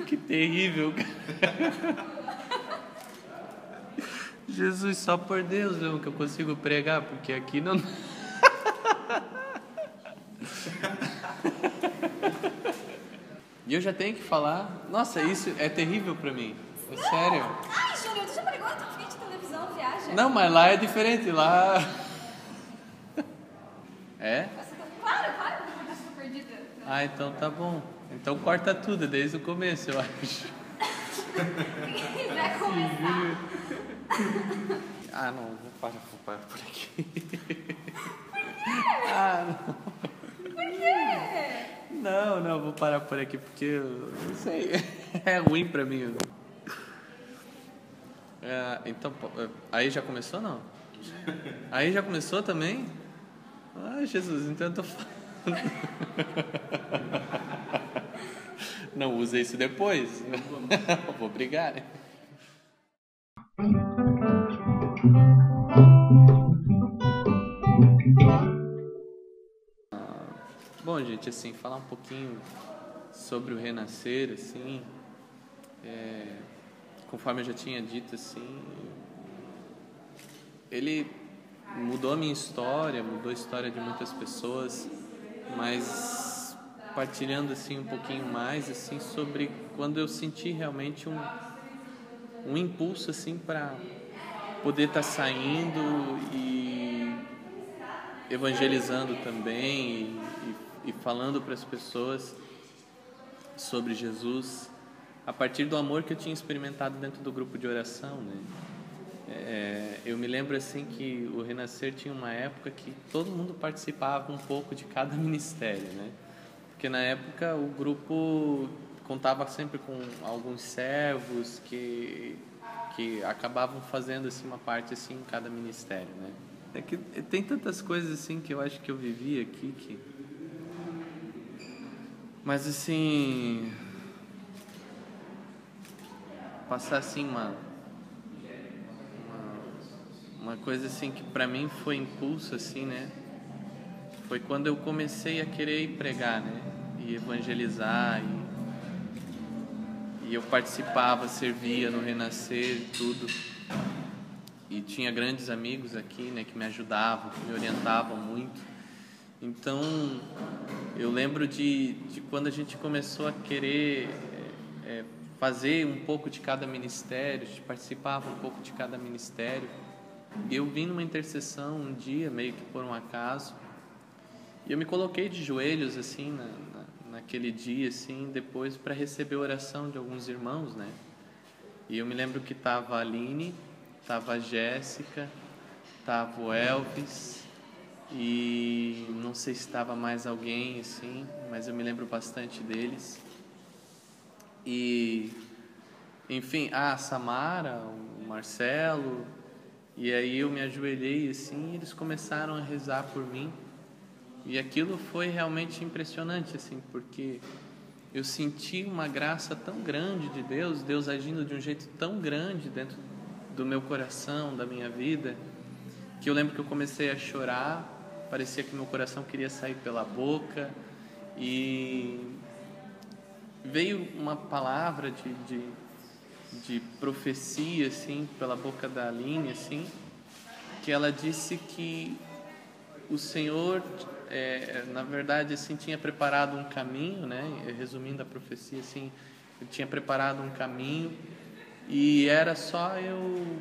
Que terrível, cara. Jesus, só por Deus mesmo que eu consigo pregar, porque aqui não. E eu já tenho que falar. Nossa, isso é terrível pra mim. É sério. Ai, Júnior, tu já pregou em frente de televisão, viaja? Não, mas lá é diferente. Lá. É? Para, eu tô perdida. Ah, então tá bom. Então corta tudo desde o começo, eu acho. Quem quiser começar. Ah, não, vou parar por aqui. Ah, não. Por quê? Não, vou parar por aqui porque eu não sei. É ruim pra mim. Então, aí já começou, não? Aí já começou também? Ah, Jesus, então eu tô falando. Não usa isso depois. Eu vou brigar, né? Bom, gente, assim, falar um pouquinho sobre o renascer, assim, conforme eu já tinha dito, assim, ele mudou a minha história, mudou a história de muitas pessoas, mas partilhando, assim, um pouquinho mais, assim, sobre quando eu senti realmente um impulso, assim, para poder estar saindo e evangelizando também e falando para as pessoas sobre Jesus a partir do amor que eu tinha experimentado dentro do grupo de oração, né? Eu me lembro assim que o Renascer tinha uma época que todo mundo participava um pouco de cada ministério, né? Porque na época o grupo contava sempre com alguns servos que acabavam fazendo assim uma parte assim em cada ministério, né? É que tem tantas coisas assim que eu acho que eu vivi aqui mas assim passar assim uma coisa assim que pra mim foi impulso assim, né? Foi quando eu comecei a querer ir pregar, né? E evangelizar e eu participava, servia no Renascer e tudo. E tinha grandes amigos aqui, né, que me ajudavam, que me orientavam muito. Então, eu lembro de quando a gente começou a querer fazer um pouco de cada ministério, participava um pouco de cada ministério. E eu vim numa intercessão um dia, meio que por um acaso, e eu me coloquei de joelhos, assim, naquele dia, assim, depois para receber a oração de alguns irmãos, né? E eu me lembro que estava a Aline, estava a Jéssica, estava o Elvis e não sei se estava mais alguém assim, mas eu me lembro bastante deles. E enfim, a Samara, o Marcelo, e aí eu me ajoelhei assim, e eles começaram a rezar por mim. E aquilo foi realmente impressionante assim, porque eu senti uma graça tão grande de Deus agindo de um jeito tão grande dentro do meu coração, da minha vida, que eu lembro que eu comecei a chorar, parecia que meu coração queria sair pela boca, e veio uma palavra de profecia, assim, pela boca da Aline, assim, que ela disse que o Senhor, na verdade, assim, tinha preparado um caminho, né? Resumindo a profecia, assim, ele tinha preparado um caminho e era só eu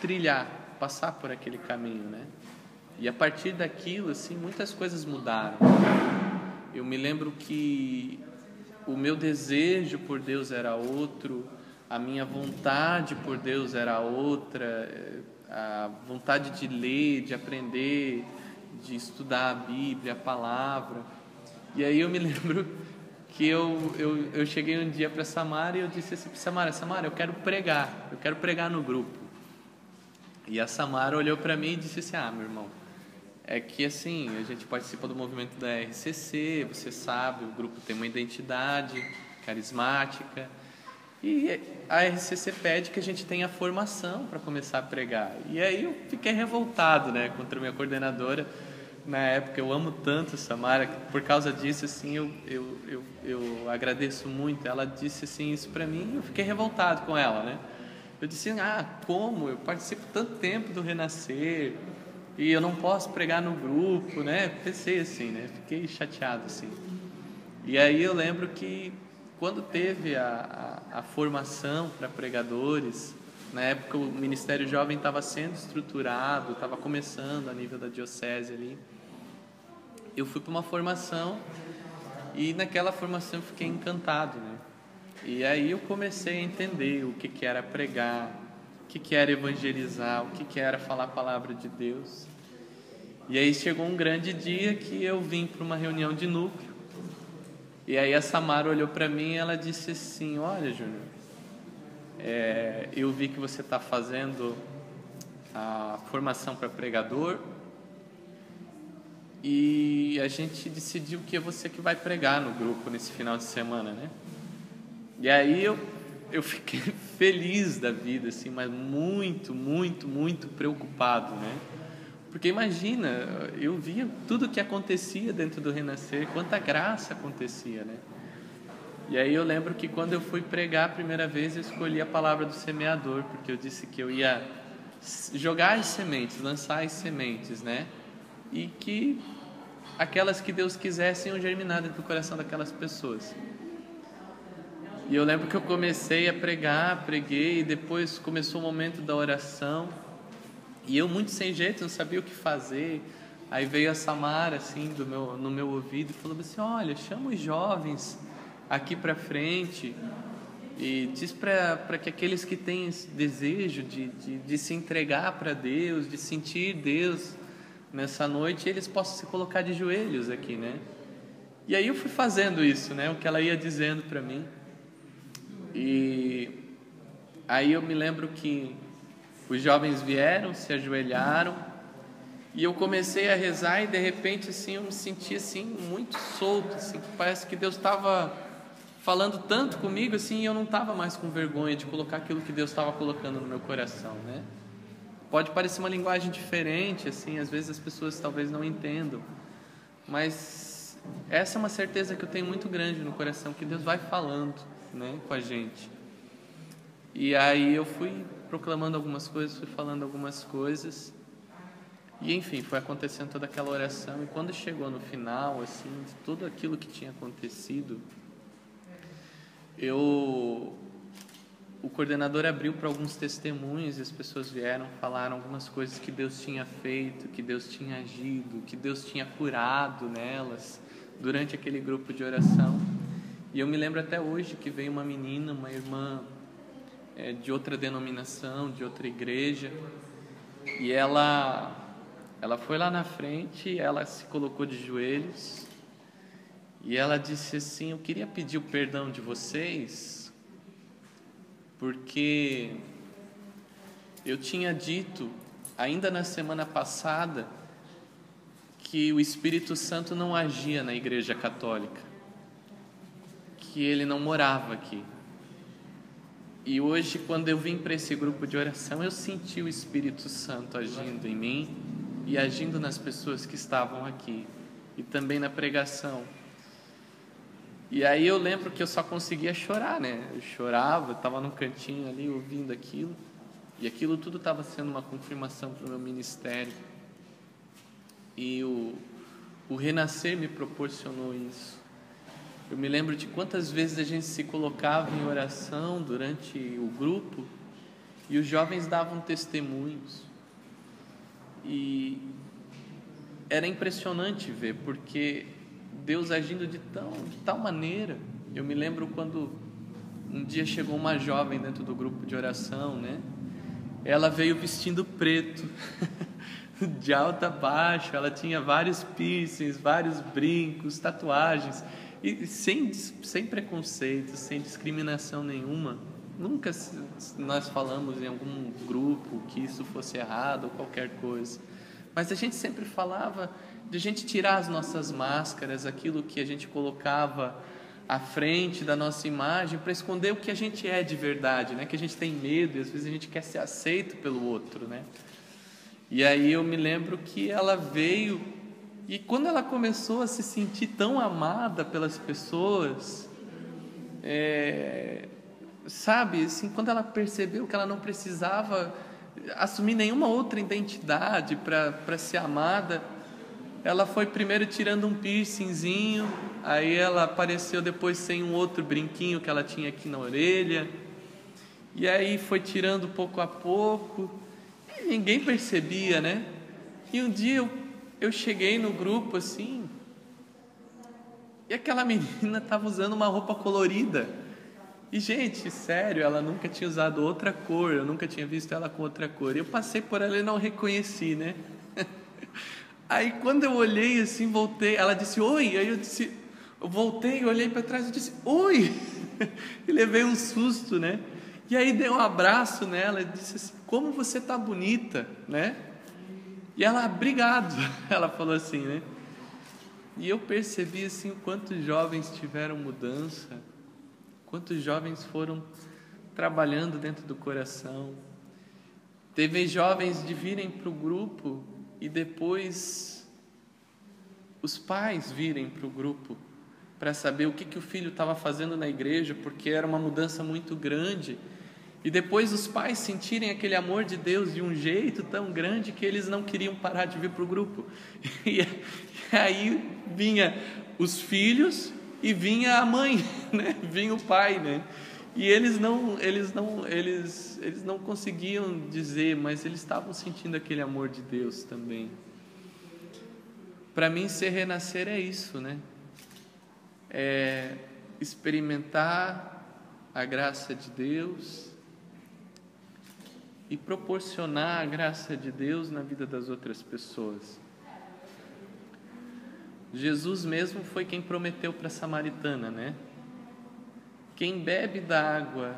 trilhar, passar por aquele caminho, né? E a partir daquilo, assim, muitas coisas mudaram. Eu me lembro que o meu desejo por Deus era outro, a minha vontade por Deus era outra, a vontade de ler, de aprender, de estudar a Bíblia, a palavra. E aí eu me lembro que eu cheguei um dia para Samara e eu disse assim para Samara, eu quero pregar no grupo. E a Samara olhou para mim e disse assim, meu irmão, é que assim, a gente participa do movimento da RCC, você sabe, o grupo tem uma identidade carismática, e a RCC pede que a gente tenha formação para começar a pregar. E aí eu fiquei revoltado, né, contra a minha coordenadora, na época. Eu amo tanto a Samara, que por causa disso, assim, eu agradeço muito. Ela disse assim isso para mim e eu fiquei revoltado com ela, né? Eu disse, como? Eu participo tanto tempo do Renascer e eu não posso pregar no grupo, né? Pensei assim, né? Fiquei chateado, assim. E aí eu lembro que quando teve a formação para pregadores, na época o Ministério Jovem estava sendo estruturado, estava começando a nível da diocese ali. Eu fui para uma formação e naquela formação eu fiquei encantado, né? E aí eu comecei a entender o que era pregar, o que era evangelizar, o que era falar a palavra de Deus. E aí chegou um grande dia que eu vim para uma reunião de núcleo. E aí a Samara olhou para mim e ela disse assim, olha, Júnior, eu vi que você está fazendo a formação para pregador e a gente decidiu que é você que vai pregar no grupo nesse final de semana, né? E aí eu fiquei feliz da vida, assim, mas muito, muito, muito preocupado, né? Porque imagina, eu via tudo o que acontecia dentro do Renascer, quanta graça acontecia, né? E aí eu lembro que quando eu fui pregar a primeira vez, eu escolhi a palavra do semeador, porque eu disse que eu ia jogar as sementes, lançar as sementes, né? E que aquelas que Deus quisesse iam germinar dentro do coração daquelas pessoas. E eu lembro que eu comecei a pregar, preguei, e depois começou o momento da oração, e eu muito sem jeito, não sabia o que fazer. Aí veio a Samara, assim, no meu ouvido, e falou assim, olha, chama os jovens aqui para frente, e diz para que aqueles que têm esse desejo de se entregar para Deus, de sentir Deus nessa noite, eles possam se colocar de joelhos aqui, né? E aí eu fui fazendo isso, né? O que ela ia dizendo para mim. E aí eu me lembro que os jovens vieram, se ajoelharam, e eu comecei a rezar e de repente assim eu me senti assim muito solto, assim, parece que Deus estava falando tanto comigo assim, e eu não estava mais com vergonha de colocar aquilo que Deus estava colocando no meu coração, né? Pode parecer uma linguagem diferente, assim, às vezes as pessoas talvez não entendam, mas essa é uma certeza que eu tenho muito grande no coração, que Deus vai falando, né, com a gente. E aí eu fui proclamando algumas coisas, fui falando algumas coisas, e enfim, foi acontecendo toda aquela oração. E quando chegou no final, assim, de tudo aquilo que tinha acontecido, o coordenador abriu para alguns testemunhos, e as pessoas vieram, falaram algumas coisas que Deus tinha feito, que Deus tinha agido, que Deus tinha curado nelas durante aquele grupo de oração. E eu me lembro até hoje que veio uma menina, uma irmã de outra denominação, de outra igreja, e ela foi lá na frente, ela se colocou de joelhos e ela disse assim, eu queria pedir o perdão de vocês, porque eu tinha dito, ainda na semana passada, que o Espírito Santo não agia na Igreja Católica, que ele não morava aqui. E hoje, quando eu vim para esse grupo de oração, eu senti o Espírito Santo agindo em mim e agindo nas pessoas que estavam aqui, e também na pregação. E aí eu lembro que eu só conseguia chorar, né? Eu chorava, estava num cantinho ali ouvindo aquilo, e aquilo tudo estava sendo uma confirmação para o meu ministério. E o Renascer me proporcionou isso. Eu me lembro de quantas vezes a gente se colocava em oração durante o grupo e os jovens davam testemunhos. E era impressionante ver, porque Deus agindo de tal maneira. Eu me lembro quando um dia chegou uma jovem dentro do grupo de oração, né? Ela veio vestindo preto, de alto a baixo, ela tinha vários piercings, vários brincos, tatuagens, e sem preconceito, sem discriminação nenhuma. Nunca nós falamos em algum grupo que isso fosse errado ou qualquer coisa, mas a gente sempre falava de a gente tirar as nossas máscaras, aquilo que a gente colocava à frente da nossa imagem, para esconder o que a gente é de verdade, né? Que a gente tem medo e às vezes a gente quer ser aceito pelo outro, né? E aí eu me lembro que ela veio E quando ela começou a se sentir tão amada pelas pessoas, sabe, assim, quando ela percebeu que ela não precisava assumir nenhuma outra identidade para ser amada, ela foi primeiro tirando um piercingzinho, aí ela apareceu depois sem um outro brinquinho que ela tinha aqui na orelha, e aí foi tirando pouco a pouco, e ninguém percebia, né? E um dia eu cheguei no grupo assim, e aquela menina estava usando uma roupa colorida. E, gente, sério, ela nunca tinha usado outra cor, eu nunca tinha visto ela com outra cor. Eu passei por ela e não reconheci, né? Aí, quando eu olhei assim, voltei, ela disse, oi. Aí eu voltei, olhei para trás e disse, oi. E levei um susto, né? E aí dei um abraço nela e disse assim, como você tá bonita, né? E ela, obrigado, ela falou assim, né? E eu percebi assim o quanto jovens tiveram mudança, quantos jovens foram trabalhando dentro do coração. Teve jovens de virem para o grupo e depois os pais virem para o grupo para saber o que o filho estava fazendo na igreja, porque era uma mudança muito grande. E depois os pais sentirem aquele amor de Deus de um jeito tão grande que eles não queriam parar de vir para o grupo. E aí vinha os filhos e vinha a mãe, né? Vinha o pai, né? E eles não conseguiam dizer, mas eles estavam sentindo aquele amor de Deus também. Para mim, ser renascer é isso, né? É experimentar a graça de Deus e proporcionar a graça de Deus na vida das outras pessoas. Jesus mesmo foi quem prometeu para a samaritana, né? Quem bebe da água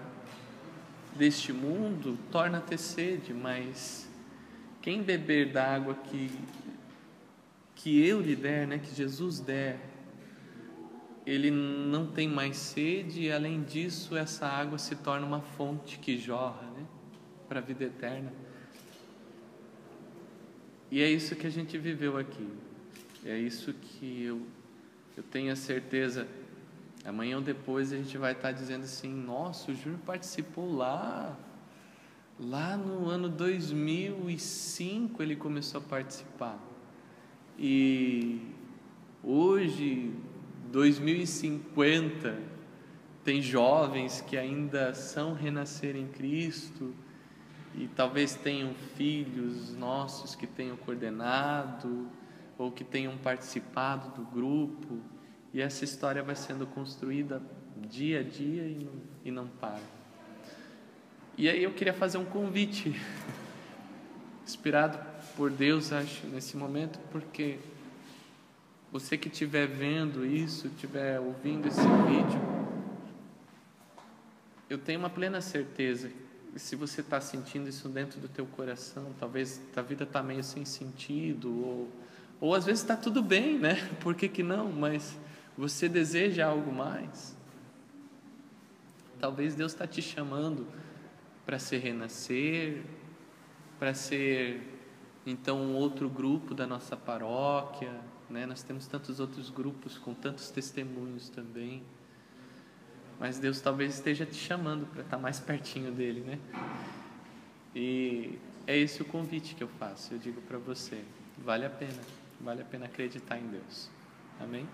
deste mundo torna a ter sede, mas quem beber da água que eu lhe der, né, que Jesus der, ele não tem mais sede, e além disso essa água se torna uma fonte que jorra, né, para a vida eterna. E é isso que a gente viveu aqui, é isso que eu tenho a certeza. Amanhã ou depois a gente vai estar dizendo assim, nossa, o Júnior participou lá no ano 2005 ele começou a participar, e hoje 2050 tem jovens que ainda são renascer em Cristo, e talvez tenham filhos nossos que tenham coordenado ou que tenham participado do grupo, e essa história vai sendo construída dia a dia e não para. E aí eu queria fazer um convite, inspirado por Deus, acho, nesse momento, porque você que estiver vendo isso, estiver ouvindo esse vídeo, eu tenho uma plena certeza que se você está sentindo isso dentro do teu coração, talvez a vida está meio sem sentido, ou às vezes está tudo bem, né? Por que não? Mas você deseja algo mais? Talvez Deus está te chamando para ser renascer, para ser então um outro grupo da nossa paróquia, né? Nós temos tantos outros grupos com tantos testemunhos também, mas Deus talvez esteja te chamando para estar mais pertinho dele, né? E é esse o convite que eu faço. Eu digo para você, vale a pena acreditar em Deus. Amém?